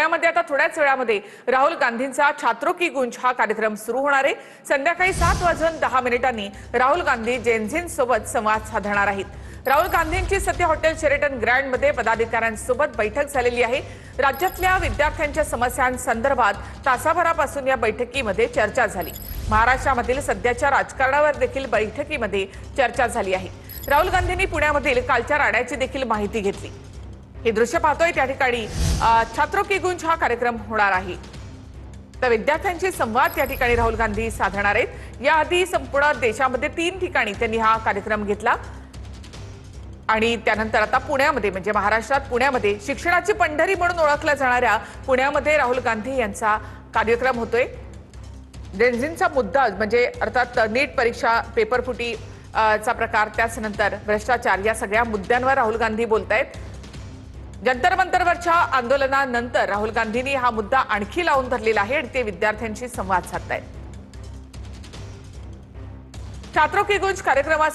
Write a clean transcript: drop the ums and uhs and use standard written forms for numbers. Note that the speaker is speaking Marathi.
यामध्ये आता थोड्याच वेळामध्ये राहुल गांधींचा छात्रों की गूंज हा कार्यक्रम सुरू होणार आहे। संध्याकाळी 7:10 राहुल गांधी जेनझींसोबत संवाद साधणार आहेत। राहुल गांधींची सध्या हॉटेल शेरेटन ग्रँड मध्ये पदाधिकाऱ्यांसोबत बैठक झालेली आहे। राज्यातल्या विद्यार्थ्यांच्या समस्यांसंदर्भात तासाभरापासून या बैठकीमध्ये चर्चा झाली। महाराष्ट्रामधील सध्याच्या राजकारणावर देखील बैठकीमध्ये चर्चा झाली आहे। राहुल गांधींनी पुण्यामधील कालच्या राड्याची देखील माहिती घेतली। हे दृश्य पाहतोय त्या ठिकाणी छात्रों की गूंज हा कार्यक्रम होणार आहे। तर विद्यार्थ्यांशी संवाद त्या ठिकाणी राहुल गांधी साधणार आहेत। याआधी संपूर्ण देशामध्ये 3 ठिकाणी त्यांनी हा कार्यक्रम घेतला आणि त्यानंतर आता पुण्यामध्ये म्हणजे महाराष्ट्रात पुण्यामध्ये शिक्षणाची पंढरी म्हणून ओळखल्या जाणाऱ्या पुण्यामध्ये राहुल गांधी यांचा कार्यक्रम होतोय। जेनझींचा मुद्दा म्हणजे अर्थात नीट परीक्षा पेपरफुटी चा प्रकार त्यानंतर भ्रष्टाचार या सगळ्या मुद्द्यांवर राहुल गांधी बोलतायत। जंतर मंतरवरच्या आंदोलनानंतर राहुल गांधींनी हा मुद्दा आणखी लावून धरलेला आहे आणि ते विद्यार्थ्यांशी संवाद साधतायत। छात्रों की गूंज कार्यक्रमात